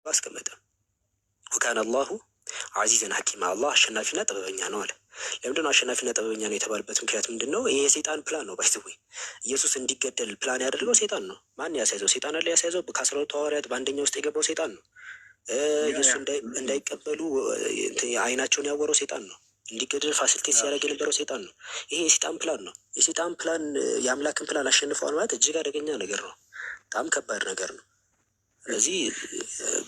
አስቀመጠ። ወካነ አላሁ አዚዘን ሐኪማ አላህ አሸናፊና ጥበበኛ ነው አለ። ለምንድነው አሸናፊና ጥበበኛ ነው የተባለበት ምክንያት ምንድን ነው? ይሄ የሰይጣን ፕላን ነው። ባይዘዌ ኢየሱስ እንዲገደል ፕላን ያደርገው ሰይጣን ነው። ማን ያስያዘው? ሰይጣን አለ ያስያዘው። ከ12 ሐዋርያት በአንደኛው ውስጥ የገባው ሰይጣን ነው። ኢየሱስ እንዳይቀበሉ አይናቸውን ያወረው ሰይጣን ነው። እንዲገደል ፋሲሊቴት ሲያደርግ የነበረው ሰይጣን ነው። ይሄ የሰይጣን ፕላን ነው። የሰይጣን ፕላን የአምላክን ፕላን አሸንፈዋል ማለት እጅግ አደገኛ ነገር ነው። በጣም ከባድ ነገር ነው። ስለዚህ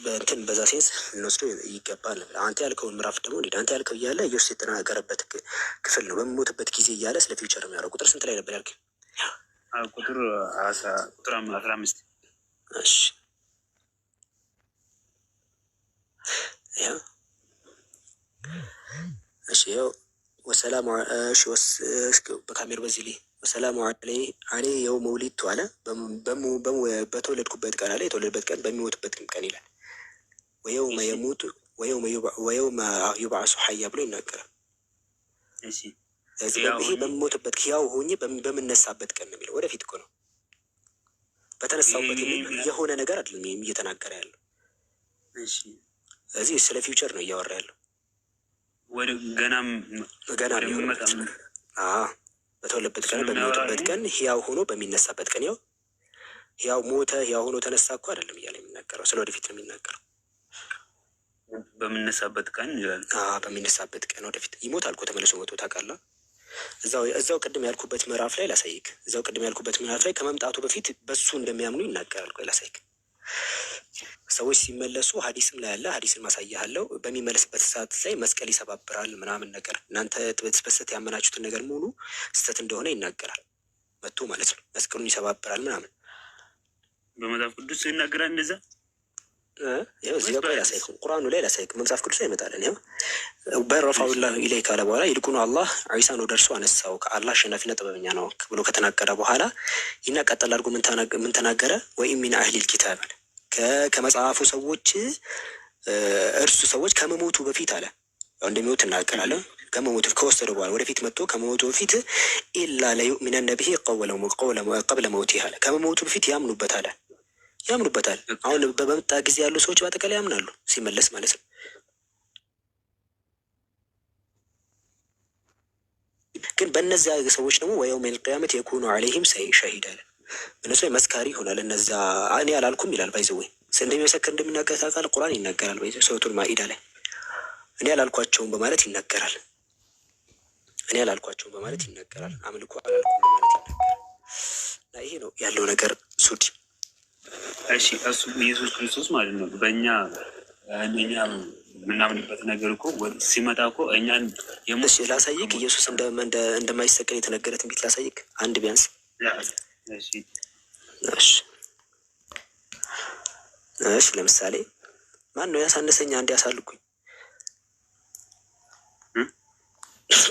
በእንትን በዛ ሴንስ ልንወስዶ ይገባል። አንተ ያልከውን ምዕራፍ ደግሞ እንዴት አንተ ያልከው እያለ ኢየሱስ የተናገረበት ክፍል ነው። በሚሞትበት ጊዜ እያለ ስለ ፊውቸር የሚያወራው ቁጥር ስንት ላይ ነበር ያልክ? ቁጥር 15 እሺ እሺ ያው ወሰላሙ በካሜር በዚህ ላይ ወሰላሙ አሌ የው መውሊድቱ አለ በተወለድኩበት ቀን አለ የተወለድበት ቀን በሚሞትበት ቀን ይላል። ወየውመ የሙቱ ወየውመ ዩብዓሱ ሐያ ብሎ ይናገራል። ይሄ በሚሞትበት ያው ሆኜ በምነሳበት ቀን ነው የሚለው። ወደፊት እኮ ነው በተነሳውበት የሆነ ነገር አይደለም እየተናገረ ያለው። ስለዚህ ስለ ፊውቸር ነው እያወራ ያለው። ገና በተወለበት ቀን በሚሞትበት ቀን ህያው ሆኖ በሚነሳበት ቀን ያው ህያው ሞተ ህያው ሆኖ ተነሳ እኮ አይደለም እያለ የሚናገረው ስለ ወደፊት ነው የሚናገረው። በሚነሳበት ቀን ይላል። በሚነሳበት ቀን ወደፊት ይሞታል እኮ ተመልሶ ሞቶ ታውቃለህ። እዛው ቅድም ያልኩበት ምዕራፍ ላይ ላሳይክ። እዛው ቅድም ያልኩበት ምዕራፍ ላይ ከመምጣቱ በፊት በሱ እንደሚያምኑ ይናገራል። ቆይ ላሳይክ። ሰዎች ሲመለሱ ሀዲስም ላይ ያለ ሀዲስን ማሳያለው። በሚመለስበት ሰዓት ላይ መስቀል ይሰባብራል ምናምን ነገር እናንተ በስህተት ያመናችሁትን ነገር ሙሉ ስህተት እንደሆነ ይናገራል። መጥቶ ማለት ነው መስቀሉን ይሰባብራል ምናምን በመጽሐፍ ቅዱስ ይናገራል። እንደዛ ያው እዚህ ጋር ላሳይክ፣ ቁርአኑ ላይ ላሳይክ። መጽሐፍ ቅዱስ አይመጣለን። ያው በረፋውላ ኢለይ ካለ በኋላ ይልቁኑ አላህ ዒሳን ወደ እርሱ አነሳው ከአላህ አሸናፊና ጥበበኛ ነው ብሎ ከተናገረ በኋላ ይናቀጠል አድርጎ ምን ተናገረ? ወኢን ሚን አህሊል ኪታብ አለ ከመጽሐፉ ሰዎች እርሱ ሰዎች ከመሞቱ በፊት አለ እንደሚሞት እናገራለን። ከመሞቱ ከወሰደ በኋላ ወደፊት መጥቶ ከመሞቱ በፊት ኢላ ለዩእሚነነ ቢሂ ቀብለ መውቲህ አለ። ከመሞቱ በፊት ያምኑበታል። አሁን በመጣ ጊዜ ያሉ ሰዎች በአጠቃላይ ያምናሉ፣ ሲመለስ ማለት ነው። ግን በእነዚያ ሰዎች ደግሞ ወየውመል ቂያመት የኩኑ ዐለይሂም ሸሂድ አለ። እነሱ ላይ መስካሪ ይሆናል። እነዛ እኔ አላልኩም ይላል። ባይዘወይ እንደሚመሰክር እንደሚናገር ታውቃለህ። ቁርአን ይናገራል። ሱረቱል ማኢዳ ላይ እኔ አላልኳቸውም በማለት ይናገራል። አምልኮ አላልኩም በማለት ይናገራል። እና ይሄ ነው ያለው ነገር ሱዲ። እሺ እሱ ኢየሱስ ክርስቶስ ማለት ነው። በእኛ የምናምንበት ነገር እኮ ሲመጣ እኮ እኛን ላሳይክ። ኢየሱስ እንደማይሰቀል የተነገረ ትንቢት ላሳይክ አንድ ቢያንስ። እሺ ለምሳሌ ማን ነው ያሳነሰኝ? አንድ ያሳልኩኝ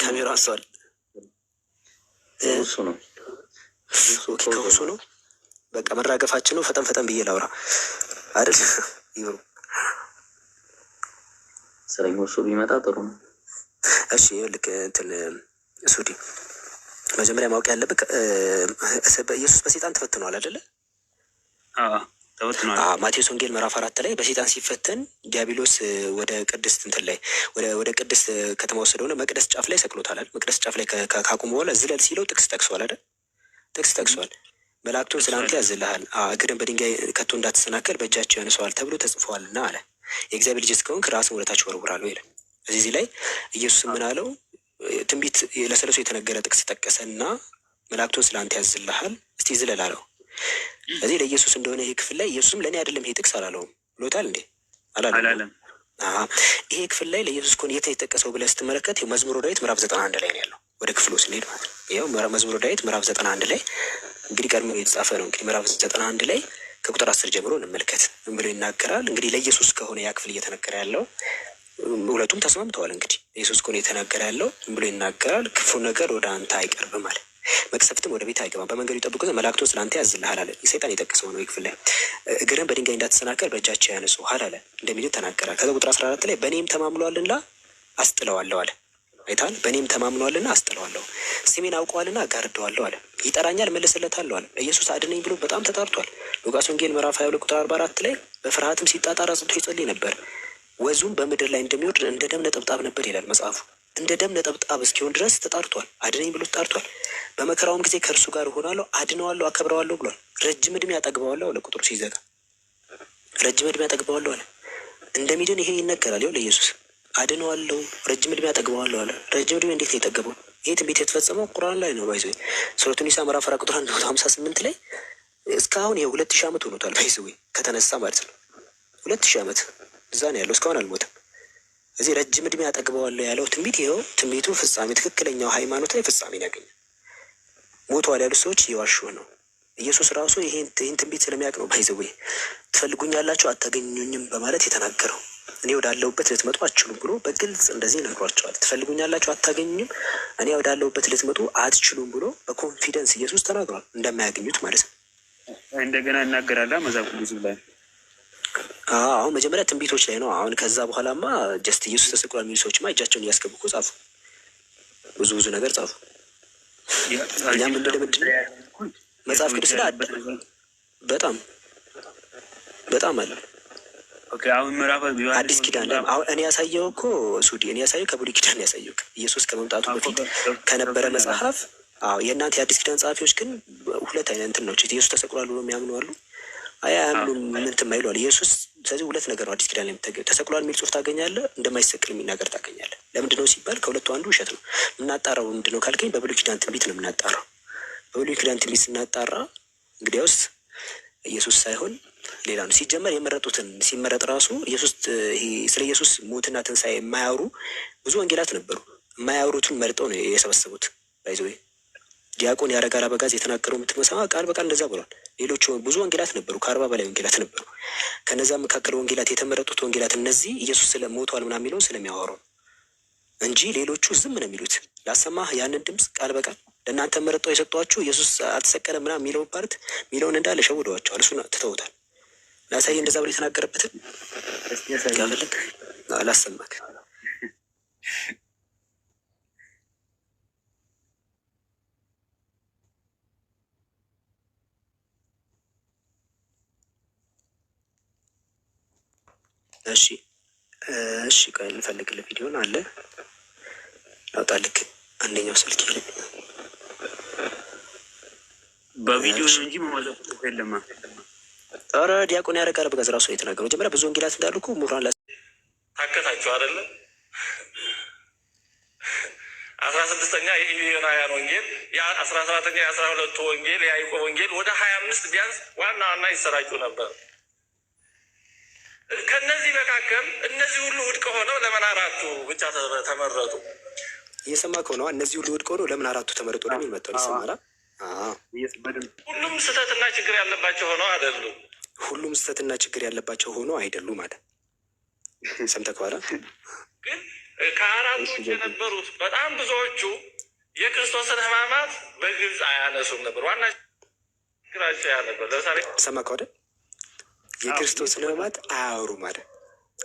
ካሜራ አንሷል። እሱ ነው ከእሱ ነው። በቃ መራገፋችን ነው። ፈጠን ብዬ ላውራ አይደል? ይብሩ ሰረኞ እሱ ቢመጣ ጥሩ ነው። እሺ ልክ እንትን ሱዲ መጀመሪያ ማወቅ ያለብህ ኢየሱስ በሰይጣን ተፈትኗል አይደለ? ተፈትኗል። ማቴዎስ ወንጌል ምዕራፍ 4 ላይ በሰይጣን ሲፈተን ዲያብሎስ ወደ ቅድስት እንትን ላይ ወደ ቅድስት ከተማ ወሰደው ነው መቅደስ ጫፍ ላይ ሰቅሎታል አይደል? መቅደስ ጫፍ ላይ ካቁም በኋላ ዝለል ሲለው ጥቅስ ጠቅሷል አይደል? ጥቅስ ጠቅሷል። መላእክቱን ስላንተ ያዝልሃል፣ እግርን በድንጋይ ከቶ እንዳትሰናከል በእጃቸው ያነሰዋል ተብሎ ተጽፏልና አለ። የእግዚአብሔር ልጅ እስከሆንክ ራስን ወደታች ወርውራለሁ ይላል። እዚህ ላይ ኢየሱስ ምን አለው? ትንቢት ለሰለሱ የተነገረ ጥቅስ ጠቀሰና መላእክቱን ስላንተ ያዝልሃል እስቲ ዝለል አለው። ስለዚህ ለኢየሱስ እንደሆነ ይሄ ክፍል ላይ ኢየሱስም ለእኔ አይደለም ይሄ ጥቅስ አላለውም ብሎታል እንዴ? አላለም። ይሄ ክፍል ላይ ለኢየሱስ ከሆነ የት የተጠቀሰው ብለህ ስትመለከት መዝሙረ ዳዊት ምዕራፍ 91 ላይ ነው ያለው። ወደ ክፍሉ ስንሄድ ማለት ነው ይኸው መዝሙረ ዳዊት ምዕራፍ 91 ላይ እንግዲህ ቀድሞ የተጻፈ ነው። እንግዲህ ምዕራፍ 91 ላይ ከቁጥር 10 ጀምሮ እንመልከት። ምን ብሎ ይናገራል? እንግዲህ ለኢየሱስ ከሆነ ያ ክፍል እየተነገረ ያለው ሁለቱም ተስማምተዋል። እንግዲህ ኢየሱስ ከሆነ የተነገረ ያለው ምን ብሎ ይናገራል? ክፉ ነገር ወደ አንተ አይቀርብም አለ፣ መቅሰፍትም ወደ ቤት አይገባም፣ በመንገዱ ይጠብቁ ዘንድ መላእክቱን ስላንተ ያዝልሃል አለ። ሰይጣን የጠቀሰው ነው ክፍል ላይ እግርን በድንጋይ እንዳትሰናከል በእጃቸው ያነሱሃል አለ እንደሚል ተናገራል። ከዛ ቁጥር 14 ላይ በእኔም ተማምሏልና አስጥለዋለሁ አለ። አይታል በእኔም ተማምኗልና አስጥለዋለሁ፣ ስሜን አውቀዋልና አጋርደዋለሁ አለ። ይጠራኛል እመልስለታለሁ አለ። ኢየሱስ አድነኝ ብሎ በጣም ተጣርቷል። ሉቃስ ወንጌል ምዕራፍ 22 ቁጥር 44 ላይ በፍርሃትም ሲጣጣር አጽንቶ ይጸልይ ነበር፣ ወዙም በምድር ላይ እንደሚወርድ እንደ ደም ነጠብጣብ ነበር ይላል መጽሐፉ። እንደ ደም ነጠብጣብ እስኪሆን ድረስ ተጣርቷል። አድነኝ ብሎ ተጣርቷል። በመከራውም ጊዜ ከእርሱ ጋር እሆናለሁ፣ አድነዋለሁ፣ አከብረዋለሁ ብሏል። ረጅም ዕድሜ ያጠግበዋለሁ አለ። ቁጥሩ ሲዘጋ ረጅም ዕድሜ ያጠግበዋለሁ አለ። እንደሚድን ይሄ ይነገራል። ይኸው ለኢየሱስ አድነዋለሁ፣ ረጅም ዕድሜ ያጠግበዋለሁ አለ። ረጅም ዕድሜ እንዴት ነው የጠገበው? ይህ ትንቢት የተፈጸመው ቁርአን ላይ ነው። ባይዘ ሱረቱ ኒሳ ምዕራፍ 4 ቁጥር 158 ላይ እስካሁን ይኸው 2000 ዓመት ሆኖታል። ባይዘ ከተነሳ ማለት ነው 2000 ዓመት እዛ ነው ያለው፣ እስካሁን አልሞተም። እዚህ ረጅም ዕድሜ ያጠግበዋለሁ ያለው ትንቢት ይኸው ትንቢቱ ፍጻሜ ትክክለኛው ሃይማኖት ላይ ፍጻሜን ያገኛል። ሞተዋል ያሉት ሰዎች እየዋሹ ነው። ኢየሱስ ራሱ ይህን ትንቢት ስለሚያውቅ ነው ባይዘዌ ትፈልጉኛላችሁ አታገኙኝም በማለት የተናገረው። እኔ ወዳለሁበት ልትመጡ አትችሉም ብሎ በግልጽ እንደዚህ ነግሯቸዋል። ትፈልጉኛላችሁ አታገኙኝም፣ እኔ ወዳለሁበት ልትመጡ አትችሉም ብሎ በኮንፊደንስ ኢየሱስ ተናግሯል፣ እንደማያገኙት ማለት ነው። እንደገና እናገራላ መጽሐፍ ቅዱስ ላይ አሁን መጀመሪያ ትንቢቶች ላይ ነው። አሁን ከዛ በኋላማ ጀስት ኢየሱስ ተሰቅሏል የሚሉ ሰዎችማ እጃቸውን እያስገቡ እኮ ጻፉ፣ ብዙ ነገር ጻፉ። እኛም እንደምንድን መጽሐፍ ቅዱስ ላይ በጣም አለ። አሁን ምዕራፍ አዲስ ኪዳን ላይ አሁን እኔ ያሳየው እኮ ሱዲ እኔ ያሳየው ከብሉይ ኪዳን ያሳየው ኢየሱስ ከመምጣቱ በፊት ከነበረ መጽሐፍ። የእናንተ የአዲስ ኪዳን ጸሐፊዎች ግን ሁለት አይነት እንትን ነው። ኢየሱስ ተሰቅሏል ብሎ የሚያምኑ አሉ፣ አያምኑም ምንትን ማይሉ አሉ። ኢየሱስ ስለዚህ ሁለት ነገር ነው አዲስ ኪዳን ላይ የምታገኘው። ተሰቅሏል የሚል ጽሑፍ ታገኛለህ፣ እንደማይሰቅል የሚናገር ታገኛለህ። ለምንድን ነው ሲባል ከሁለቱ አንዱ ውሸት ነው። የምናጣራው ምንድን ነው ካልከኝ በብሉይ ኪዳን ትንቢት ነው የምናጣራው። በብሉይ ኪዳን ትንቢት ስናጣራ እንግዲያውስ ኢየሱስ ሳይሆን ሌላ ነው። ሲጀመር የመረጡትን ሲመረጥ ራሱ ኢየሱስ ስለ ኢየሱስ ሞትና ትንሣኤ የማያወሩ ብዙ ወንጌላት ነበሩ። የማያወሩትን መርጠው ነው የሰበሰቡት። ባይዘዌ ዲያቆን ያረጋል አበጋዝ የተናገረው የምትመሰማ ቃል በቃል እንደዛ ብሏል። ሌሎቹ ብዙ ወንጌላት ነበሩ፣ ከ40 በላይ ወንጌላት ነበሩ። ከነዛ መካከል ወንጌላት የተመረጡት ወንጌላት እነዚህ ኢየሱስ ስለ ሞቷል ምናምን የሚለውን ስለሚያወሩ እንጂ ሌሎቹ ዝም ነው የሚሉት። ላሰማህ ያንን ድምፅ ቃል በቃል ለእናንተ መርጠው የሰጧችሁ ኢየሱስ አልተሰቀለም ምናምን የሚለው ፓርት የሚለውን እንዳለ ሸውደዋቸዋል። እሱን ትተውታል። ላሳይ እንደዛ ብሎ የተናገረበትን ጋፈልግ አላሰማክ። እሺ ቆይ እንፈልግልህ። ቪዲዮን አለ አውጣልክ። አንደኛው ስልክ በቪዲዮ ነው እንጂ መዋዘፍ የለም። ኧረ ዲያቆን ያረጋል አበጋዝ ራሱ የተናገረው መጀመሪያ ብዙ ወንጌላት እንዳሉ እኮ ምሁራን ታከታችሁ አይደለ? 16ኛ የዮናያን ወንጌል፣ 17ኛ የ12ቱ ወንጌል፣ የያዕቆብ ወንጌል ወደ 25 ቢያንስ ዋና ዋና ይሰራጩ ነበር። ከነዚህ መካከል እነዚህ ሁሉ ውድቅ ሆነው ለምን አራቱ ብቻ ተመረጡ? እየሰማ ከሆነ እነዚህ ሁሉ ውድቅ ሆነው ለምን አራቱ ተመረጡ ለሚል መጥተው ይሰማራ። ሁሉም ስህተትና ችግር ያለባቸው ሆነው አይደሉም። ሁሉም ስህተትና ችግር ያለባቸው ሆኖ አይደሉም ማለት ሰምተህ ከኋላ ግን ከአራቱ ውጭ የነበሩት በጣም ብዙዎቹ የክርስቶስን ሕማማት በግልጽ አያነሱም ነበር። ዋና ችግራቸው ያ ነበር። ለምሳሌ ሰማ ከሆነ የክርስቶስን ሕማማት አያወሩም ማለት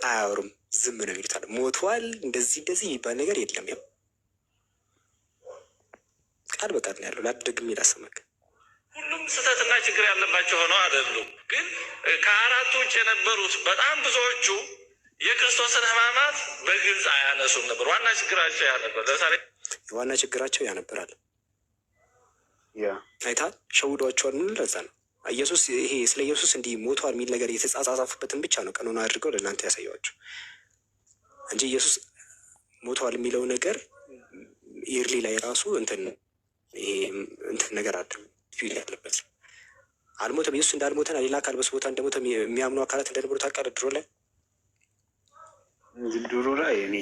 አያወሩም፣ ዝም ነው የሚሉት። ሞቷል እንደዚህ የሚባል ነገር የለም። ያው ቃል በቃል ነው ያለው። ላደግም ይላሰማክ ሁሉም ስህተትና ችግር ያለባቸው ሆነው አይደሉም። ግን ከአራቱ ውጭ የነበሩት በጣም ብዙዎቹ የክርስቶስን ሕማማት በግልጽ አያነሱም ነበር። ዋና ችግራቸው ያ ነበር። ለምሳሌ ዋና ችግራቸው ያነበራል። አይታል ሸውዷቸዋል። ለዛ ነው ኢየሱስ ይሄ ስለ ኢየሱስ እንዲህ ሞቷል የሚል ነገር የተጻጻፉበትን ብቻ ነው ቀኖና አድርገው ለእናንተ ያሳየዋቸው እንጂ ኢየሱስ ሞቷል የሚለው ነገር ኢርሊ ላይ ራሱ እንትን ነገር አለ ፊል ያለበት አልሞተም። ኢየሱስ እንዳልሞተና ሌላ አካል በሱ ቦታ እንደሞተ የሚያምኑ አካላት እንደነበሩ ታውቃለህ። ድሮ ላይ እኔ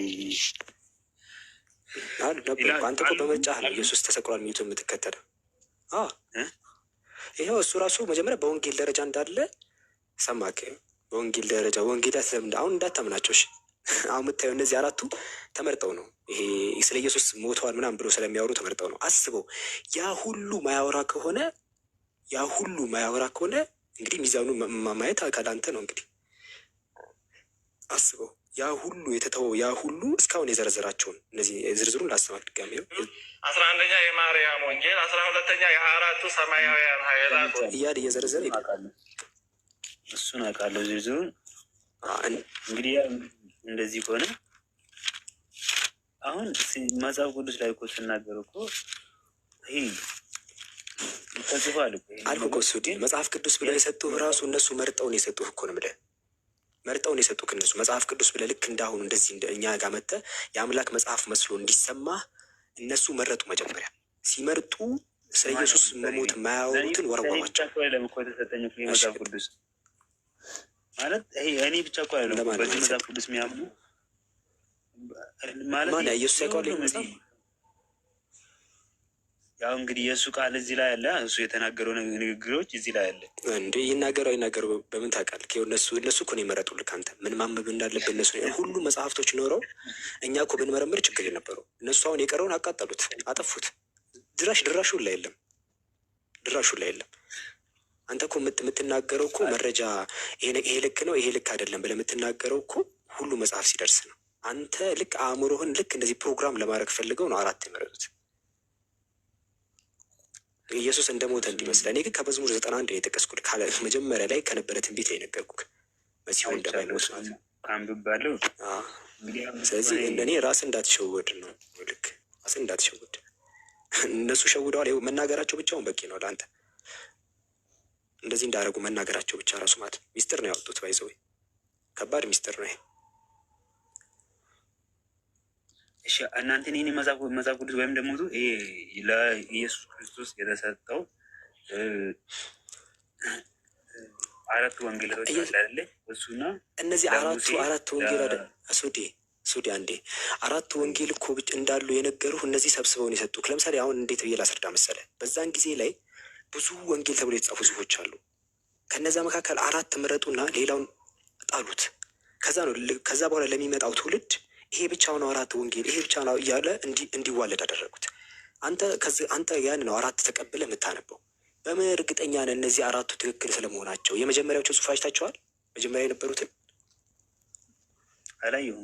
ነበሩ። አንተ እኮ በመጫህ ነው ኢየሱስ ተሰቅሏል የሚሉት የምትከተለው። ይኸው እሱ ራሱ መጀመሪያ በወንጌል ደረጃ እንዳለ ሰማክ። በወንጌል ደረጃ ወንጌላት ለምን አሁን እንዳታምናቸው። አሁን የምታየው እነዚህ አራቱ ተመርጠው ነው። ይሄ ስለ ኢየሱስ ሞተዋል ምናምን ብሎ ስለሚያወሩ ተመርጠው ነው። አስበው ያ ሁሉ ማያወራ ከሆነ እንግዲህ ሚዛኑ ማየት አካል አንተ ነው። እንግዲህ አስበው ያ ሁሉ የተተወው ያ ሁሉ እስካሁን የዘረዘራቸውን እነዚህ ዝርዝሩን ላሰማክ ድጋሚ ነው። 11ኛ የማርያም ወንጌል፣ 12ኛ የ24ቱ ሰማያውያን ኃይላት እያለ እየዘረዘረ እሱን አውቃለሁ ዝርዝሩን። እንግዲህ እንደዚህ ከሆነ አሁን መጽሐፍ ቅዱስ ላይ እኮ ስናገር እኮ ይሄ ተጽፏል አልኩ እኮ ሱዲ መጽሐፍ ቅዱስ ብለው የሰጡህ ራሱ እነሱ መርጠውን የሰጡህ እኮ ነው የምልህ። መርጠውን የሰጡህ እነሱ መጽሐፍ ቅዱስ ብለህ ልክ እንዳሁኑ እንደዚህ እኛ ጋር መጥተህ የአምላክ መጽሐፍ መስሎ እንዲሰማህ እነሱ መረጡ። መጀመሪያ ሲመርጡ ስለ ኢየሱስ መሞት የማያወሩትን ወረወሯቸው። ለምኮ የተሰጠኝ መጽሐፍ ቅዱስ ማለት ይሄ እኔ ብቻ እኮ አይደለም በዚህ መጽሐፍ ቅዱስ የሚያምኑ ማለት ማን ኢየሱስ ያውቃል መጽሐፍ። ያው እንግዲህ የእሱ ቃል እዚህ ላይ አለ፣ እሱ የተናገረው ንግግሮች እዚህ ላይ አለ። እንዴ ይናገሩ አይናገሩ በምን ታውቃለህ? እነሱ እኮ ነው የመረጡልህ። አንተ ምን ማንበብ እንዳለብህ እነሱ ሁሉ መጽሐፍቶች ኖረው እኛ እኮ ብንመረምር ችግር የነበረው እነሱ አሁን የቀረውን አቃጠሉት፣ አጠፉት። ድራሹ ላይ የለም፣ ድራሹ ላይ የለም። አንተ እኮ የምትናገረው እኮ መረጃ ይሄ ልክ ነው ይሄ ልክ አይደለም ብለህ የምትናገረው እኮ ሁሉ መጽሐፍ ሲደርስ ነው። አንተ ልክ አእምሮህን ልክ እንደዚህ ፕሮግራም ለማድረግ ፈልገው ነው 4 የመረጡት ኢየሱስ እንደሞተ እንዲመስል። እኔ ግን ከመዝሙር 91 ነው የጠቀስኩት። መጀመሪያ ላይ ከነበረ ትንቢት ላይ ነገርኩህ መሲሁ እንደማይሞት ማለት ነው። አንብቤያለሁ። ስለዚህ እኔ ራስን እንዳትሸወድ ነው። ልክ ራስን እንዳትሸወድ። እነሱ ሸውደዋል። መናገራቸው ብቻውን በቂ ነው ለአንተ። እንደዚህ እንዳደረጉ መናገራቸው ብቻ ራሱ ማለት ሚስጥር ነው ያወጡት። ባይዘው ከባድ ሚስጥር ነው ይሄ። እሺ እናንተ እኔ መጽሐፍ ቅዱስ ወይም ደግሞ ይሄ ለኢየሱስ ክርስቶስ የተሰጠው 4 ወንጌሎች አይደለ? እሱና እነዚህ አራት ወንጌል አይደል? ሱዲ አንዴ 4 ወንጌል እኮ ብቻ እንዳሉ የነገሩህ እነዚህ ሰብስበውን የሰጡህ። ለምሳሌ አሁን እንዴት ብዬ ላስረዳ መሰለህ? በዛን ጊዜ ላይ ብዙ ወንጌል ተብሎ የተጻፉ ጽሑፎች አሉ። ከነዛ መካከል 4 ምረጡና ሌላውን ጣሉት። ከዛ በኋላ ለሚመጣው ትውልድ ይሄ ብቻው ነው 4 ወንጌል ይሄ ብቻ ነው እያለ እንዲዋለድ አደረጉት። አንተ ያን ነው 4 ተቀብለ የምታነበው። በምን እርግጠኛ ነህ እነዚህ 4ቱ ትክክል ስለመሆናቸው? የመጀመሪያዎቹ ጽሑፍ አይታቸዋል? መጀመሪያ የነበሩትን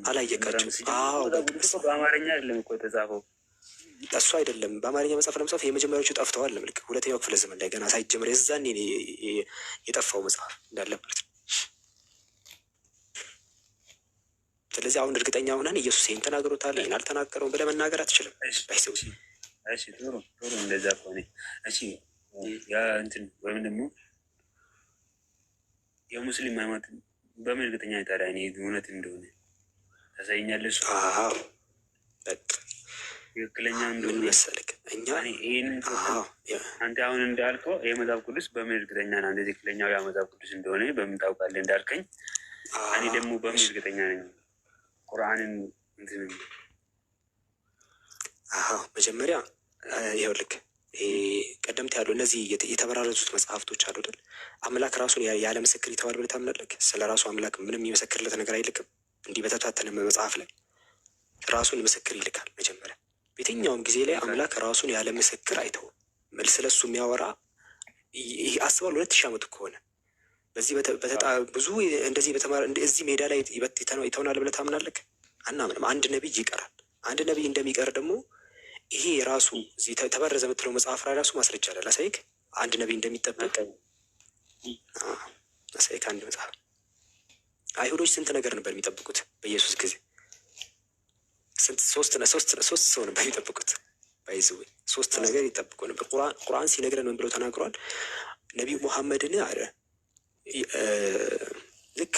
አላየቃቸው? አዎ በአማርኛ አይደለም እኮ የተጻፈው። እሱ አይደለም በአማርኛ መጽሐፍ ለመጻፍ የመጀመሪያዎቹ ጠፍተዋል። ለምልክ 2ኛው ክፍለ ዘመን ላይ ገና ሳይጀምር የዛኔ የጠፋው መጽሐፍ እንዳለበት። ስለዚህ አሁን እርግጠኛ ሆነን ኢየሱስ ይህን ተናግሮታል ይህን አልተናገረውም ብለህ መናገር አትችልም። ባይሰው እሺ ጥሩ እንደዛ ከሆነ እሺ ያ እንትን ወይም ደግሞ የሙስሊም ሃይማኖት በምን እርግጠኛ ታዲያ እኔ እውነት እንደሆነ ታሳይኛለሽ? አዎ በቃ ትክክለኛ እንደሆነ መሰለክ እኛ ይህንን አንተ አሁን እንዳልከው ይህ መጽሐፍ ቅዱስ በምን እርግጠኛ ና እንደ ትክክለኛው ያ መጽሐፍ ቅዱስ እንደሆነ በምን ታውቃለህ እንዳልከኝ፣ እኔ ደግሞ በምን እርግጠኛ ነኝ ቁርአንን እንትን መጀመሪያ ይኸውልህ ቀደምት ያሉ እነዚህ የተበራረዙት መጽሐፍቶች አሉ አይደል? አምላክ ራሱን ያለ ምስክር ይተዋል ብለህ ታምናለህ? ስለ ራሱ አምላክ ምንም የሚመሰክርለት ነገር አይልክም። እንዲህ በተታተነ መጽሐፍ ላይ ራሱን ምስክር ይልካል። መጀመሪያ በየትኛውም ጊዜ ላይ አምላክ ራሱን ያለ ምስክር አይተውም። ስለ እሱ የሚያወራ አስባል 2000 ዓመት ከሆነ በዚህ ብዙ እንደዚህ በተማረ እዚህ ሜዳ ላይ ይተውናል ብለህ ታምናለህ? አናምንም። አንድ ነቢይ ይቀራል። አንድ ነቢይ እንደሚቀር ደግሞ ይሄ ራሱ እዚህ ተበረዘ የምትለው መጽሐፍ ላይ ራሱ ማስረጃ አለ። ላሳይክ አንድ ነቢይ እንደሚጠበቅ ላሳይክ። አንድ መጽሐፍ አይሁዶች ስንት ነገር ነበር የሚጠብቁት በኢየሱስ ጊዜ? ሶስት ሰው ነበር የሚጠብቁት። ባይዙ 3 ነገር ይጠብቁ ነበር። ቁርአን ሲነግረን ምን ብሎ ተናግሯል? ነቢዩ ሙሐመድን አለ ልክ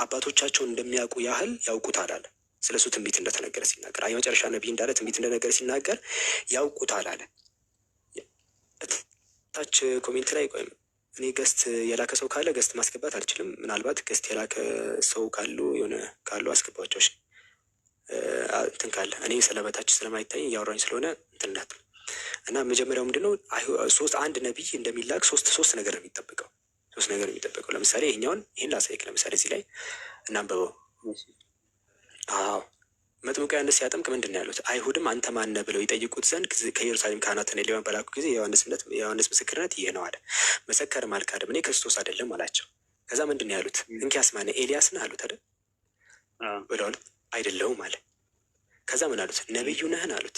አባቶቻቸውን እንደሚያውቁ ያህል ያውቁታል አለ። ስለ እሱ ትንቢት እንደተነገረ ሲናገር የመጨረሻ ነቢይ እንዳለ ትንቢት እንደነገረ ሲናገር ያውቁታል አለ። ታች ኮሜንት ላይ ቆይም እኔ ገስት የላከ ሰው ካለ ገስት ማስገባት አልችልም። ምናልባት ገስት የላከ ሰው ካሉ አስገባቸው እንትን ካለ እኔ ስለበታች ስለማይታይ እያወራኝ ስለሆነ እንትናት እና መጀመሪያው ምንድነው አንድ ነቢይ እንደሚላክ ሶስት ነገር ነው የሚጠብቀው። 3 ነገር የሚጠበቀው ለምሳሌ ይህን ላሳይክ። ለምሳሌ እዚህ ላይ እናንበበው። መጥምቁ ዮሐንስ ሲያጠምቅ ምንድን ነው ያሉት? አይሁድም አንተ ማነህ ብለው ይጠይቁት ዘንድ ከኢየሩሳሌም ካህናትን ሌዋውያን በላኩ ጊዜ የዮሐንስ ምስክርነት ይህ ነው አለ። መሰከርም አልካደም፣ እኔ ክርስቶስ አይደለም አላቸው። ከዛ ምንድን ነው ያሉት? እንኪያስ ማነህ? ኤልያስ ነህ አሉት አይደል? ብለዋል። አይደለሁም አለ። ከዛ ምን አሉት? ነብዩ ነህን አሉት።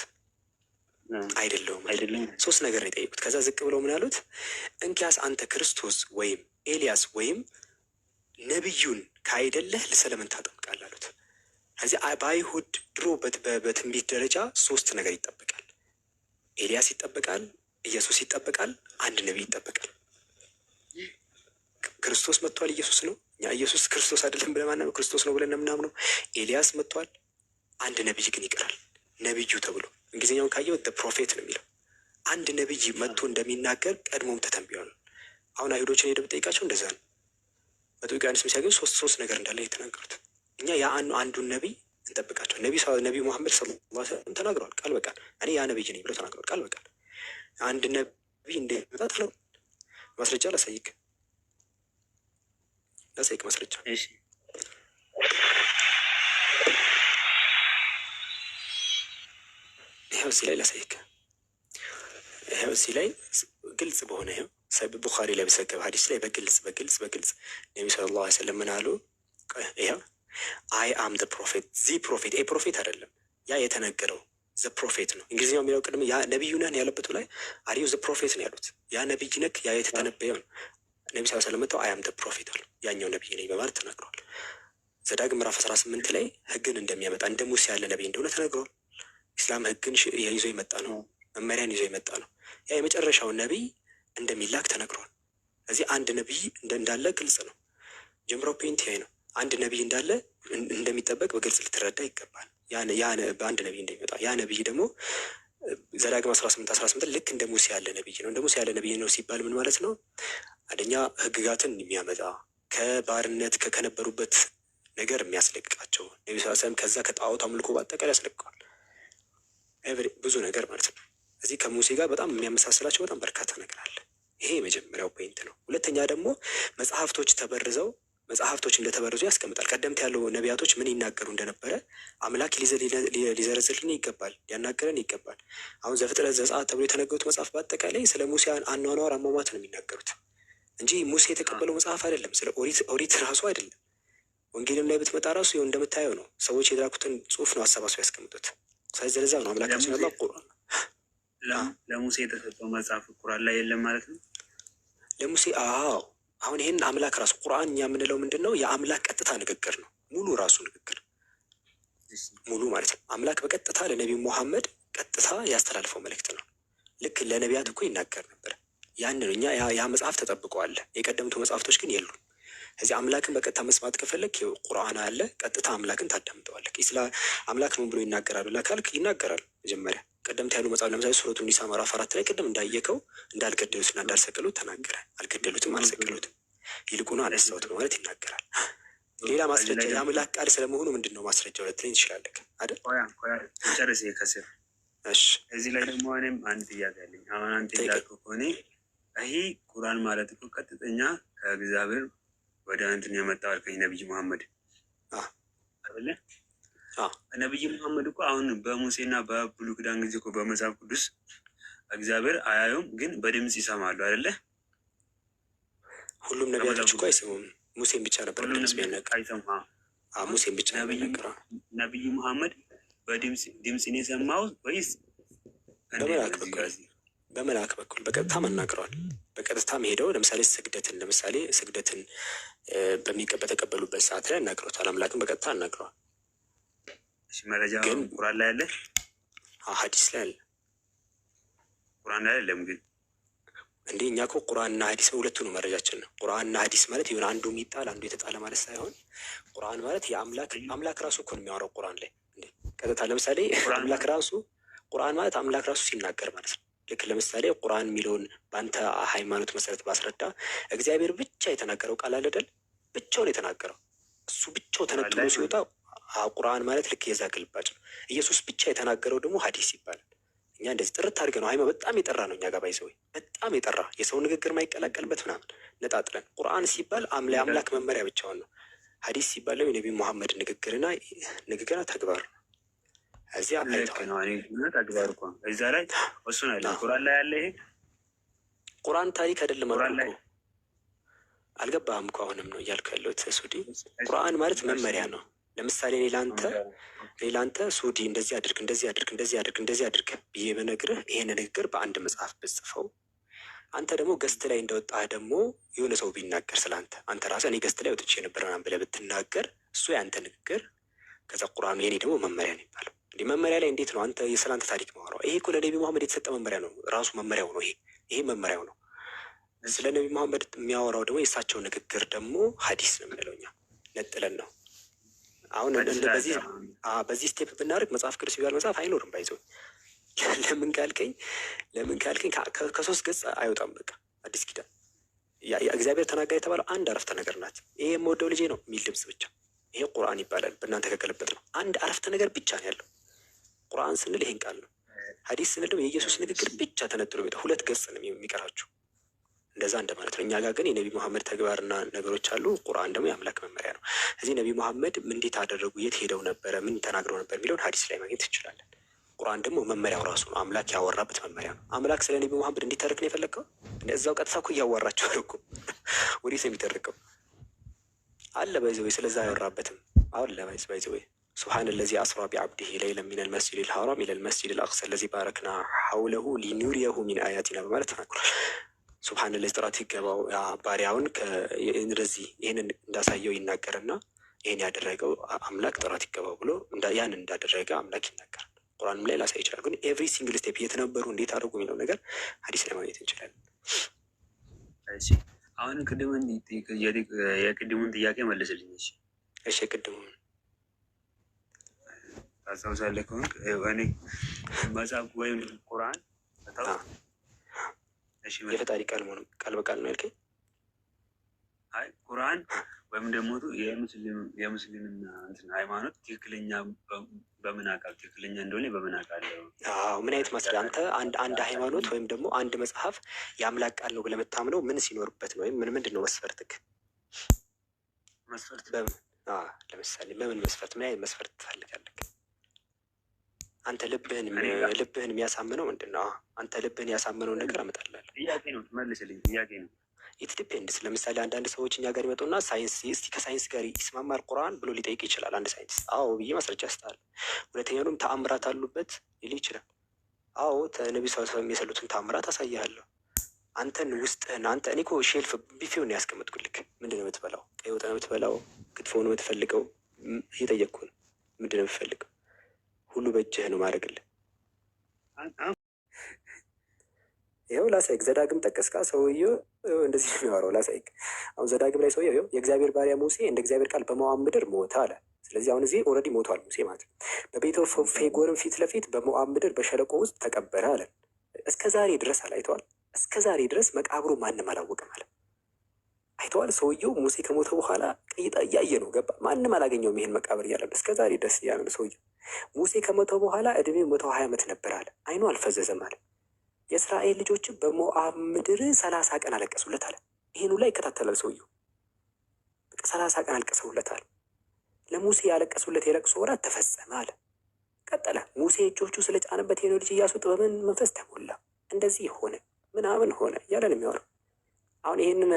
አይደለሁም አይደለም። ሶስት ነገር ነው የጠየቁት። ከዛ ዝቅ ብለው ምን አሉት? እንኪያስ አንተ ክርስቶስ ወይም ኤልያስ ወይም ነብዩን ካይደለህ ስለምን ታጠምቃለህ አሉት። ከዚህ በአይሁድ ድሮ በትንቢት ደረጃ ሶስት ነገር ይጠበቃል። ኤልያስ ይጠበቃል፣ ኢየሱስ ይጠበቃል፣ አንድ ነቢይ ይጠበቃል። ክርስቶስ መጥቷል፣ ኢየሱስ ነው። እኛ ኢየሱስ ክርስቶስ አይደለም ብለን ማናምን ክርስቶስ ነው ብለን የምናምነው። ኤልያስ መጥቷል፣ አንድ ነቢይ ግን ይቀራል፣ ነቢዩ ተብሎ እንግሊዝኛውን ካየው ፕሮፌት ነው የሚለው። አንድ ነቢይ መጥቶ እንደሚናገር ቀድሞም ተተንብዮአል። አሁን አይሁዶችን ሄደህ ብጠይቃቸው እንደዛ ነው። በጥብቅ ዮሐንስ ሲያገኙ ሶስት ነገር እንዳለ የተናገሩት። እኛ ያ አንዱን ነቢይ እንጠብቃቸው። ነቢዩ መሐመድ ሰለላሁ ዐለይሂ ወሰለም ተናግረዋል ቃል በቃል። እኔ ያ ነቢይ ነኝ ብለው ተናግረዋል ቃል በቃል። አንድ ነቢይ እንደሚመጣ ተናግረዋል። ማስረጃ ላሳይክ ማስረጃ። ይኸው እዚህ ላይ ላሳይክ። ይኸው እዚህ ላይ ግልጽ በሆነ ይኸው ቡኻሪ ላይ በዘገበ ሐዲስ ላይ በግልጽ ነቢ ሰለላሁ ዐለይሂ ወሰለም ምን አሉ? ይኸው አይ አም ዘ ፕሮፌት ዚ ፕሮፌት ፕሮፌት አይደለም ያ የተነገረው ዘ ፕሮፌት ነው። እንግሊዝኛው የሚለው ቅድም ያ ነቢዩ ነህን ያለበት ላይ አሪው ዘ ፕሮፌት ነው ያሉት። ያ ነቢይ ነክ ያ የተተነበየው ነው። ነቢ ሰለላሁ ዐለይሂ ወሰለም መጥተው አይ አም ዘ ፕሮፌት አሉ። ያኛው ነቢይ ነኝ በማለት ተናግረዋል። ዘዳግም ምዕራፍ 18 ላይ ህግን እንደሚያመጣ እንደ ሙሴ ያለ ነቢይ እንደሆነ ተናግረዋል። ኢስላም ህግን ይዞ የመጣ ነው፣ መመሪያን ይዞ የመጣ ነው። ያ የመጨረሻውን ነቢይ እንደሚላክ ተነግሯል። እዚህ አንድ ነቢይ እንዳለ ግልጽ ነው። ጀምሮ ፔንት ይሄ ነው። አንድ ነቢይ እንዳለ እንደሚጠበቅ በግልጽ ልትረዳ ይገባል። በአንድ ነቢይ እንደሚመጣ ያ ነቢይ ደግሞ ዘዳግም 18 ልክ እንደ ሙሴ ያለ ነቢይ ነው። እንደ ሙሴ ያለ ነቢይ ነው ሲባል ምን ማለት ነው? አንደኛ ህግጋትን የሚያመጣ ከባርነት ከነበሩበት ነገር የሚያስለቅቃቸው ነቢ ስ ከዛ ከጣዖት አምልኮ በአጠቃላይ ያስለቅቀዋል። ብዙ ነገር ማለት ነው። እዚህ ከሙሴ ጋር በጣም የሚያመሳስላቸው በጣም በርካታ ነገር አለ። ይሄ የመጀመሪያው ፖይንት ነው። ሁለተኛ ደግሞ መጽሐፍቶች እንደተበረዙ ያስቀምጣል። ቀደምት ያለው ነቢያቶች ምን ይናገሩ እንደነበረ አምላክ ሊዘረዝርልን ይገባል፣ ሊያናገረን ይገባል። አሁን ዘፍጥረት፣ ዘጸአት ተብሎ የተነገሩት መጽሐፍ በአጠቃላይ ስለ ሙሴ አኗኗር አሟሟት ነው የሚናገሩት እንጂ ሙሴ የተቀበለው መጽሐፍ አይደለም። ስለ ኦሪት ራሱ አይደለም። ወንጌልም ላይ ብትመጣ ራሱ ይኸው እንደምታየው ነው። ሰዎች የላኩትን ጽሑፍ ነው አሰባስበው ያስቀምጡት። ሳይዘለዛ ነው አምላካችን አላ ቁርአን ለሙሴ የተሰጠው መጽሐፍ ቁርአን ላይ የለም ማለት ነው። ለሙሴ አሁን ይህን አምላክ ራሱ ቁርአን እኛ የምንለው ምንድን ነው? የአምላክ ቀጥታ ንግግር ነው። ሙሉ ራሱ ንግግር ሙሉ ማለት ነው። አምላክ በቀጥታ ለነቢዩ ሙሐመድ ቀጥታ ያስተላልፈው መልእክት ነው። ልክ ለነቢያት እኮ ይናገር ነበር። ያንን እኛ ያ መጽሐፍ ተጠብቀዋል። የቀደምቱ መጽሐፍቶች ግን የሉም። እዚህ አምላክን በቀጥታ መስማት ከፈለግ ቁርአን አለ። ቀጥታ አምላክን ታዳምጠዋለህ። አምላክ ምን ብሎ ይናገራሉ ላካልክ ይናገራል። መጀመሪያ ቀደምት ያሉ መጽሐፍ ለምሳሌ ሱረቱ ኒሳ ምዕራፍ 4 ላይ ቅድም እንዳየከው እንዳልገደሉትና እንዳልሰቀሉት ተናገረ። አልገደሉትም፣ አልሰቀሉትም፣ ይልቁኑ አነሳሁት በማለት ይናገራል። ሌላ ማስረጃ የአምላክ ቃል ስለመሆኑ ምንድን ነው ማስረጃው? ልትለኝ ትችላለህ አይደል? ጨርስ ከስር እዚህ ላይ ደግሞ እኔም አንድ ጥያቄ አለኝ። አሁን አንተ እንዳልከው ከሆነ ይህ ቁርአን ማለት እኮ ቀጥተኛ ከእግዚአብሔር ወደ እንትን የመጣው አልከኝ ነቢይ መሐመድ አይደለ? ነቢይ መሐመድ እኮ አሁን በሙሴና በብሉይ ኪዳን ጊዜ እኮ በመጽሐፍ ቅዱስ እግዚአብሔር አያዩም፣ ግን በድምፅ ይሰማሉ አይደለ? ሁሉም ነቢያቶች እኮ አይሰሙም። ሙሴን ብቻ ነበር በድምፅ የሚያናግረው። ሙሴን ብቻ ነበር። ነቢይ መሐመድ ድምፅን የሰማው ወይስ በመልአክ በኩል በቀጥታ መናግረዋል። በቀጥታም ሄደው ለምሳሌ ስግደትን በተቀበሉበት ሰዓት ላይ አናግረውታል። አምላክን በቀጥታ አናግረዋል። መረጃ ግን ቁርአን ላይ አለ፣ ሐዲስ ላይ አለ። ቁርአን ላይ አለም። ግን እንዴ እኛ እኮ ቁርአንና ሐዲስ ሁለቱ ነው መረጃችን ነው። ቁርአንና ሐዲስ ማለት የሆነ አንዱ የሚጣል አንዱ የተጣለ ማለት ሳይሆን ቁርአን ማለት አምላክ ራሱ እኮ ነው የሚያወራው ቁርአን ላይ እንዴ ቀጥታ። ለምሳሌ ቁርአን ማለት አምላክ ራሱ ሲናገር ማለት ነው። ልክ ለምሳሌ ቁርአን የሚለውን በአንተ ሃይማኖት መሰረት ባስረዳ እግዚአብሔር ብቻ የተናገረው ቃል አለ አይደል? ብቻውን የተናገረው እሱ ብቻው ተነጥሎ ሲወጣ ቁርአን ማለት ልክ የዛ ግልባጭ ነው። ኢየሱስ ብቻ የተናገረው ደግሞ ሐዲስ ይባላል። እኛ እንደዚህ ጥርት አድርገን ነው ሃይማኖት በጣም የጠራ ነው። እኛ ጋር ባይዘው በጣም የጠራ የሰው ንግግር ማይቀላቀልበት ምናምን ነጣጥለን። ቁርአን ሲባል አምላክ መመሪያ ብቻውን ነው። ሐዲስ ሲባል ደግሞ የነቢ መሐመድ ንግግርና ተግባር ነው። እዚያ ተግባር እኮ እዛ ላይ እሱን አለ ቁርአን ላይ ያለ። ይሄ ቁርአን ታሪክ አይደለም አልኩ። አልገባህም እኮ አሁንም ነው እያልኩ ያለሁት ሱዲ። ቁርአን ማለት መመሪያ ነው። ለምሳሌ እኔ ለአንተ ሱዲ እንደዚህ አድርግ እንደዚህ አድርግ እንደዚህ አድርግ እንደዚህ አድርግ ብዬ በነግርህ ይሄን ንግግር በአንድ መጽሐፍ ብጽፈው አንተ ደግሞ ገስት ላይ እንደወጣህ ደግሞ የሆነ ሰው ቢናገር ስለ አንተ ራስህ እኔ ገስት ላይ ወጥቼ የነበረ ምናምን ብለህ ብትናገር እሱ የአንተ ንግግር ከዛ ቁርአኑ የኔ ደግሞ መመሪያ ነው ይባላል። እንዲህ መመሪያ ላይ እንዴት ነው አንተ ስለ አንተ ታሪክ ማወራው? ይሄ እኮ ለነቢ መሐመድ የተሰጠ መመሪያ ነው። ራሱ መመሪያው ነው። ይሄ መመሪያው ነው። ስለ ነቢ መሐመድ የሚያወራው ደግሞ የእሳቸው ንግግር ደግሞ ሀዲስ ነው የምንለው እኛ ነጥለን ነው። አሁን በዚህ ስቴፕ ብናደርግ መጽሐፍ ቅዱስ የሚባል መጽሐፍ አይኖርም። ባይዘው ለምን ካልከኝ ከ3 ገጽ አይወጣም። በቃ አዲስ ኪዳን እግዚአብሔር ተናገረ የተባለው አንድ አረፍተ ነገር ናት። ይሄ የምወደው ልጄ ነው የሚል ድምጽ ብቻ። ይሄ ቁርአን ይባላል። በእናንተ ከገለበጥ ነው አንድ አረፍተ ነገር ብቻ ነው ያለው። ቁርአን ስንል ይሄን ቃል ነው። ሀዲስ ስንል ደግሞ የኢየሱስ ንግግር ብቻ ተነጥሎ 2 ገጽ ነው የሚቀራችሁ። እንደዛ እንደማለት ነው። እኛ ጋር ግን የነቢ መሐመድ ተግባርና ነገሮች አሉ። ቁርአን ደግሞ የአምላክ መመሪያ ነው። እዚህ ነቢ መሐመድ እንዴት አደረጉ፣ የት ሄደው ነበረ፣ ምን ተናግረው ነበር የሚለውን ሀዲስ ላይ ማግኘት እንችላለን። ቁርአን ደግሞ መመሪያው ራሱ ነው። አምላክ ያወራበት መመሪያ ነው። አምላክ ስለ ነቢ መሐመድ እንዲተርክ ነው የፈለግከው? እዛው ቀጥታ እኮ እያዋራቸው ነው እኮ። ወዴት ነው የሚተርከው? አለ ባይዘወይ ስለዛ ያወራበትም አለ ባይዘወይ ሱብሓነ ለዚ አስራ ቢዐብዲሂ ለይለን ሚነል መስጂዲል ሐራም ኢለል መስጂዲል አቅሳ ለዚ ባረክና ሐውለሁ ሊኑሪየሁ ሚን አያቲና በማለት ተናግሯል። ሱብሓነ ለዚ ጥራት ይገባው ባሪያውን እንደዚህ ይህንን እንዳሳየው ይናገርና ይህን ያደረገው አምላክ ጥራት ይገባው ብሎ ያንን እንዳደረገ አምላክ ይናገራል። ቁርአንም ላይ ላሳይ ይችላል። ግን ኤቭሪ ሲንግል ስቴፕ የት ነበሩ እንዴት አድርጉ የሚለው ነገር ሀዲስ ላይ ማግኘት እንችላለን። አሁን የቅድሙን ጥያቄ መልስልኝ። እሺ የቅድሙን ታስታውሳለህ ከሆንክ እኔ መጽሐፍ ወይም ቁርአን የፈጣሪ ቃል መሆኑ ቃል በቃል ነው ያልከኝ? አይ ቁርአን ወይም ደግሞ የሙስሊምና ሃይማኖት ትክክለኛ በምን አውቃለሁ? ትክክለኛ እንደሆነ በምን አውቃለሁ? ምን አይነት ማስረጃ? አንተ አንድ ሃይማኖት ወይም ደግሞ አንድ መጽሐፍ የአምላክ ቃል ነው ብለህ የምታምነው ምን ሲኖርበት ነው? ወይም ምንድን ነው መስፈርትክ? መስፈርት ለምሳሌ በምን መስፈርት? ምን አይነት መስፈርት ትፈልጋለህ? አንተ ልብህን የሚያሳምነው ምንድን ነው? አንተ ልብህን ያሳምነውን ነገር አመጣልሃለሁ። ጥያቄ ነው መልስልኝ። ጥያቄ ነው። ኢት ዲፔንድስ። ለምሳሌ አንዳንድ ሰዎች እኛ ጋር ይመጡና ሳይንስ እስቲ ከሳይንስ ጋር ይስማማል ቁርአን ብሎ ሊጠይቅ ይችላል። አንድ ሳይንቲስት አዎ ብዬ ማስረጃ ያስታል። ሁለተኛውም ተአምራት አሉበት ሊል ይችላል። አዎ ነቢ ስ የሰሉትን ተአምራት አሳይሃለሁ። አንተን ውስጥህን እኔ እኮ ሼልፍ ቢፌውን ያስቀመጥኩልክ። ምንድን ነው የምትበላው? ቀይ ወጥ ነው የምትበላው? ክትፎ ነው የምትፈልገው? እየጠየቅኩ ነው። ምንድን ነው የምትፈልገው? ሁሉ በእጅህ ነው ማድረግልህ። ይኸው ላሳይክ። ዘዳግም ጠቀስካ። ሰውዬው እንደዚህ ነው የሚያወራው። ላሳይክ። አሁን ዘዳግም ላይ ሰውዬው የእግዚአብሔር ባሪያ ሙሴ እንደ እግዚአብሔር ቃል በሞዓብ ምድር ሞተ አለ። ስለዚህ አሁን እዚህ ኦልሬዲ ሞቷል ሙሴ ማለት ነው። በቤተ ፌጎርም ፊት ለፊት በሞዓብ ምድር በሸለቆ ውስጥ ተቀበረ አለ። እስከ ዛሬ ድረስ አይተዋል። እስከ ዛሬ ድረስ መቃብሩ ማንም አላወቅም አለ። አይተዋል። ሰውየው ሙሴ ከሞተ በኋላ ቀይጣ እያየ ነው። ገባ። ማንም አላገኘውም ይሄን መቃብር እያለ እስከ ዛሬ ድረስ እያለ ነው ሰውየው። ሙሴ ከሞተ በኋላ እድሜው 120 ዓመት ነበር አለ። አይኑ አልፈዘዘም አለ። የእስራኤል ልጆች በሞዓብ ምድር 30 ቀን አለቀሱለት አለ። ይሄኑ ላይ ይከታተላል ሰውየው። 30 ቀን አልቀሰውለታል። ለሙሴ ያለቀሱለት የለቅሶ ወራት ተፈጸመ አለ። ቀጠለ። ሙሴ እጆቹ ስለጫነበት የኖ ልጅ ኢያሱ ጥበብን መንፈስ ተሞላ፣ እንደዚህ ሆነ ምናምን ሆነ እያለ ነው የሚያወራው። አሁን ይህንን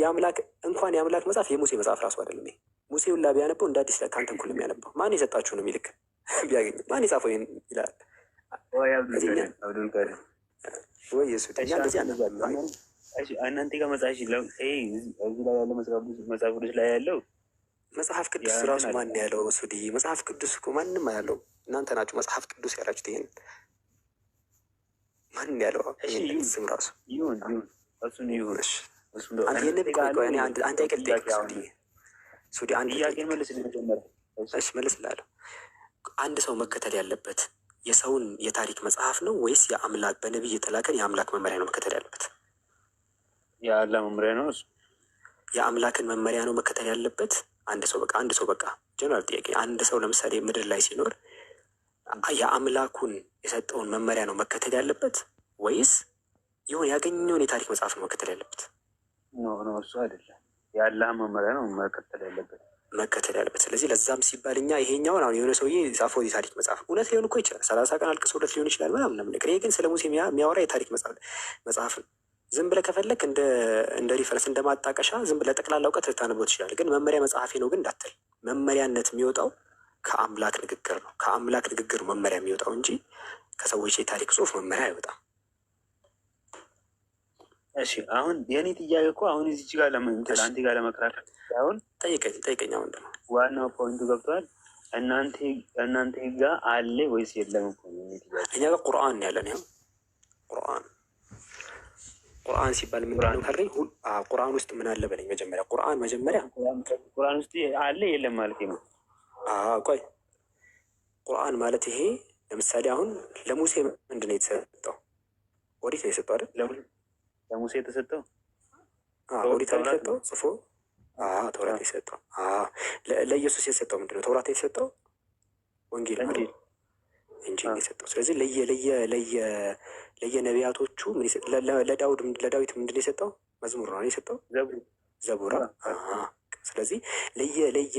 የአምላክ እንኳን የአምላክ መጽሐፍ የሙሴ መጽሐፍ ራሱ አይደለም። ይሄ ሙሴ ሁላ ቢያነበው እንደ አዲስ ከአንተ እኩል የሚያነበው ማን የሰጣችሁ ነው የሚልክ ቢያገኝ ማን የጻፈው ይሄን ይላል። ወይ የሱ እንደዚህ እናንተ ጋር መጽሐፍ እዚህ ላይ ያለው መጽሐፍ ቅዱስ ላይ ያለው መጽሐፍ ቅዱስ ራሱ ማን ያለው? ሱዲ መጽሐፍ ቅዱስ እኮ ማንም ያለው እናንተ ናችሁ። መጽሐፍ ቅዱስ ያላችሁት ይሄን ማን ያለው? ስም ራሱ ይሁን እሱን ይሁን አንተ የነቢ ቆይ አንተ አይቀልጥ ሱዲ አንድ ጥያቄ መልስልሃለሁ። አንድ ሰው መከተል ያለበት የሰውን የታሪክ መጽሐፍ ነው ወይስ የአምላክ በነቢይ የተላከን የአምላክ መመሪያ ነው መከተል ያለበት? የአላህ መመሪያ ነው። እሱ የአምላክን መመሪያ ነው መከተል ያለበት። አንድ ሰው በቃ ጀነራል ጥያቄ። አንድ ሰው ለምሳሌ ምድር ላይ ሲኖር የአምላኩን የሰጠውን መመሪያ ነው መከተል ያለበት ወይስ ይሁን ያገኘውን የታሪክ መጽሐፍ ነው መከተል ያለበት? ኖ እሱ አይደለም። የአላህ መመሪያ ነው መከተል ያለበት። ስለዚህ ለዛም ሲባል እኛ ይሄኛውን አሁን የሆነ ሰውዬ ጻፈው የታሪክ መጽሐፍ እውነት ሊሆን እኮ ይችላል። 30 ቀን አልቅሶለት ሊሆን ይችላል ምናምን ነገር። ይሄ ግን ስለ ሙሴ የሚያወራ የታሪክ መጽሐፍ ነው። ዝም ብለህ ከፈለክ እንደ ሪፈረንስ እንደ ማጣቀሻ ዝም ብለህ ጠቅላላ እውቀት ልታነበው ትችላለህ። ግን መመሪያ መጽሐፌ ነው ግን እንዳትል። መመሪያነት የሚወጣው ከአምላክ ንግግር ነው። ከአምላክ ንግግር መመሪያ የሚወጣው እንጂ ከሰዎች የታሪክ ጽሑፍ መመሪያ አይወጣም። እሺ አሁን የኔ ጥያቄ እኮ አሁን እዚች ጋር አንተ ጋር ለመከራከር አሁን ጠይቀኝ። አሁን ደግሞ ዋናው ፖይንቱ ገብቷል። እናንተ ጋር አለ ወይስ የለም እኮ ነው ጥያቄ። እኛ ጋር ቁርአን ያለን ያው ቁርአን ሲባል ምንድን ነው ካልከኝ፣ ቁርአን ውስጥ ምን አለ በለኝ። መጀመሪያ ቁርአን ውስጥ አለ የለም ማለት ነው። ቆይ ቁርአን ማለት ይሄ ለምሳሌ አሁን ለሙሴ ምንድን ነው የተሰጠው? ኦሪት ነው የሰጠው አይደል? ለሙሴ የተሰጠው ኦሪት ነው የተሰጠው ጽፎ ተውራት የሰጠው። ለኢየሱስ የሰጠው ምንድን ነው? ተውራት የተሰጠው ወንጌል እንጂል የሰጠው። ስለዚህ ለየነቢያቶቹ ለዳዊት ምንድን ነው የሰጠው? መዝሙር ነው የሰጠው፣ ዘቡራ። ስለዚህ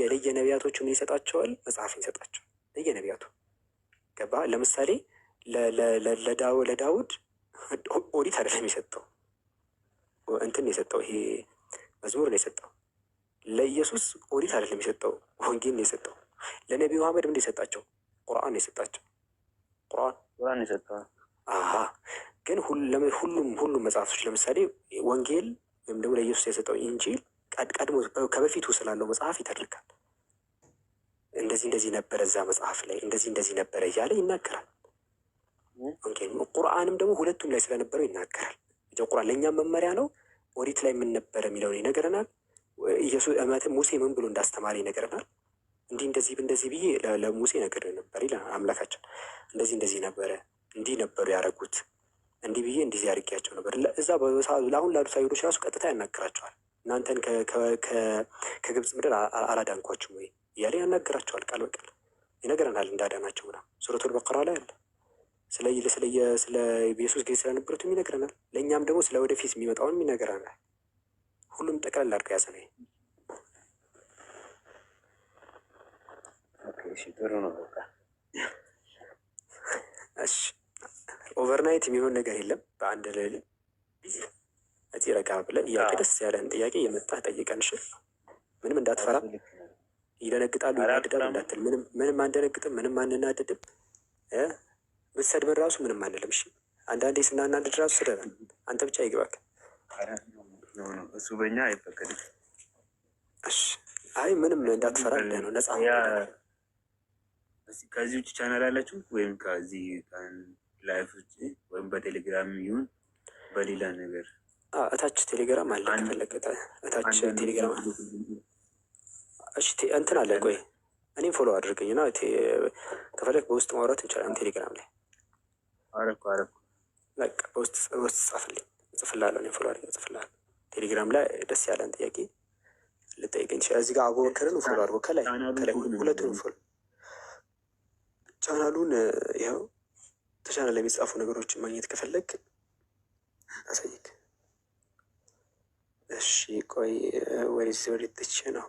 ለየነቢያቶቹ ምን ይሰጣቸዋል? መጽሐፍን ይሰጣቸዋል ለየነቢያቱ። ገባ? ለምሳሌ ለዳውድ ኦሪት አይደለም የሰጠው፣ እንትን የሰጠው ይሄ መዝሙር ነው የሰጠው። ለኢየሱስ ኦሪት አይደለም የሰጠው፣ ወንጌል ነው የሰጠው። ለነቢዩ መሐመድ ምንድን የሰጣቸው? ቁርአን ነው የሰጣቸው። ቁርአን የሰጠው። ግን ሁሉም መጽሐፍቶች ለምሳሌ ወንጌል ወይም ደግሞ ለኢየሱስ የሰጠው ኢንጂል ቀድሞ ከበፊቱ ስላለው መጽሐፍ ይተርካል። እንደዚህ ነበረ እዛ መጽሐፍ ላይ እንደዚህ ነበረ እያለ ይናገራል። ቁርአንም ደግሞ ሁለቱም ላይ ስለነበረው ይናገራል። ቁርአን ለእኛም መመሪያ ነው። ኦሪት ላይ ምን ነበረ የሚለውን ይነግረናል። ሙሴ ምን ብሎ እንዳስተማረ ይነግረናል። እንደዚህ ብዬ ለሙሴ ነገር ነበር ይላል አምላካችን። እንደዚህ ነበረ፣ እንዲህ ነበሩ ያደረጉት፣ እንዲህ ብዬ እንደዚህ አድርጌያቸው ነበር። እዛ ለአሁን ላሉት አይሁዶች ራሱ ቀጥታ ያናገራቸዋል። እናንተን ከግብፅ ምድር አላዳንኳችሁም ወይ እያለ ያናገራቸዋል። ቃል በቃል ይነግረናል እንዳዳናቸው ምናምን ሱረቱል በቀራ ላይ አለ። ስለ ኢየሱስ ጌታ ስለነበሩትም ይነግረናል። ለእኛም ደግሞ ስለ ወደፊት የሚመጣውንም ይነግረናል። ሁሉም ጠቅላላ አድርገው ያዘ ነው። ጥሩ ነው። በቃ እሺ፣ ኦቨርናይት የሚሆን ነገር የለም። በአንድ ጊዜ እዚህ ረጋ ብለን ደስ ያለን ጥያቄ የመጣህ ጠይቀን። እሺ፣ ምንም እንዳትፈራ። ይደነግጣሉ፣ ይናደዳሉ እንዳትል። ምንም አንደነግጥም፣ ምንም አንናደድም። ብትሰድበን ራሱ ምንም አንልም። እሺ፣ አንዳንዴ ስናናድድ ራሱ ስደበን፣ አንተ ብቻ ይግባክ። እሱ በኛ አይፈቀድም። እሺ፣ አይ ምንም እንዳትፈራ ነው። ነጻ ከዚህ ውጭ ቻናል አላችሁ ወይም ከዚህ ላይፍ ውጭ ወይም በቴሌግራም ይሁን በሌላ ነገር? እታች ቴሌግራም አለ። ከፈለገ እታች ቴሌግራም አለ። እሺ፣ እንትን አለ። ቆይ እኔም ፎሎ አድርገኝ እና ከፈለግ በውስጥ ማውራት እንችላለን። ቴሌግራም ላይ አረኩ በቃ በውስጥ ጻፍልኝ፣ እጽፍልሃለሁ። እኔም ፎሎ አድርገኝ እጽፍልሃለሁ። ቴሌግራም ላይ ደስ ያለን ጥያቄ ልጠይቀኝ ትችላለህ። እዚህ ጋር አቡበከርን ፎሎ አድርጎ ከላይ ሁለቱንም ፎሎ ቻናሉን ይኸው ተቻናል ላይ የሚጻፉ ነገሮችን ማግኘት ከፈለግ አሳይክ። እሺ ቆይ ወደዚህ ነው።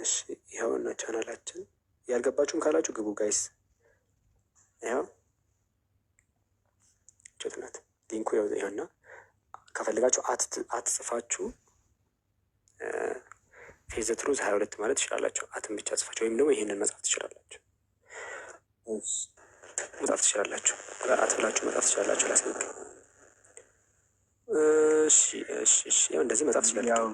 እሺ ይኸውና ቻናላችን። ያልገባችሁም ካላችሁ ግቡ ጋይስ። ይኸው ቾትናት ሊንኩ ይኸውና። ከፈለጋችሁ አትጽፋችሁ ፌዝ ትሩዝ 22 ማለት ትችላላችሁ። አትን ብቻ ጽፋችሁ ወይም ደግሞ ይሄንን መጻፍ ትችላላችሁ። አትብላችሁ መጻፍ ትችላላችሁ። ላስልክ። እሺ ያው እንደዚህ መጻፍ ትችላላችሁ። ያው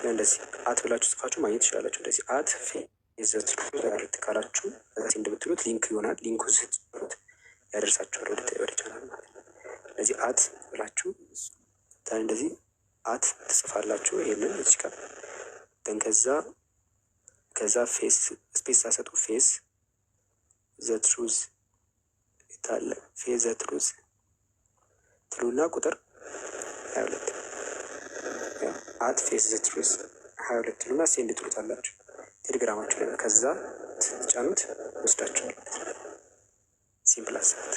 እንደዚህ አትብላችሁ ጽፋችሁ ማግኘት ትችላላችሁ። እንደዚህ ፌዝ ትሩዝ 22 ካላችሁ እዚህ እንደምትሉት ሊንክ ይሆናል። ሊንኩ ስትሉት ያደርሳችኋል ወደ ቻናል ማለት ነው። ስለዚህ ብላችሁ እንደዚህ ትጽፋላችሁ። ይሄንን እዚህ ጋር ከዛ ፌስ ስፔስ ሳሰጡ ፌስ ዘትሩዝ ይታለ ፌስ ዘትሩዝ ትሉና ቁጥር 22 ፌስ ዘትሩዝ 22 ትሉና ሴንድ ትሉታላችሁ ቴሌግራማችሁ ላይ። ከዛ ስትጫኑት ወስዳችኋል። ሲምፕል አሳት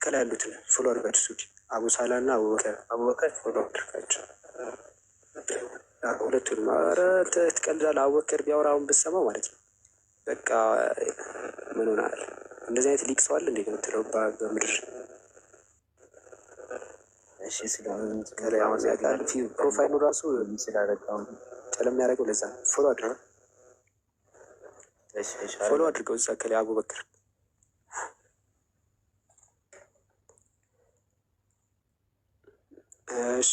ከላይ ያሉትን ፎሎ አድርጋችሁ አቡ ሳላ እና አቡበከር ፎሎ አድርጋችሁ ሁለቱንም። ኧረ ትቀልዳለህ። አቡበከር ቢያወራውን ብትሰማው ማለት ነው። በቃ ምን ሆናል? እንደዚህ አይነት ሊቅ ሰው አለ እንዴት የምትለው በምድር እሺ ፕሮፋይሉ ራሱ ስላረቃው ጨለም ያደረገው ለዛ ፎሎ አድርገው ፎሎ አድርገው እዛ ከላይ አቡበክር እሺ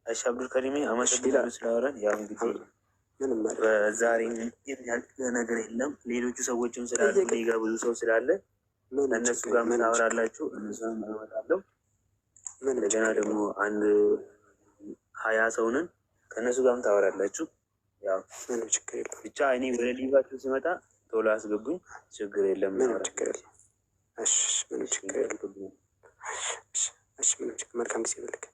እሺ አብዱልከሪም አመሰግናለሁ ስላወራን። ያው እንግዲህ ዛሬ የሚያልቅ ነገር የለም። ሌሎቹ ሰዎችም ስላሉ እኔ ጋር ብዙ ሰው ስላለ እነሱ ጋር ታወራላችሁ፣ እነሱን አመጣለሁ። እንደገና ደግሞ አንድ 20 ሰውንን ከእነሱ ጋርም ታወራላችሁ። ያው ብቻ እኔ ወደ ሊባችሁ ስመጣ ቶሎ አስገቡኝ፣ ችግር የለም። ምንም ችግር የለም። እሺ ምንም ችግር የለም። እሺ ምንም ችግር መልካም ጊዜ ይልክ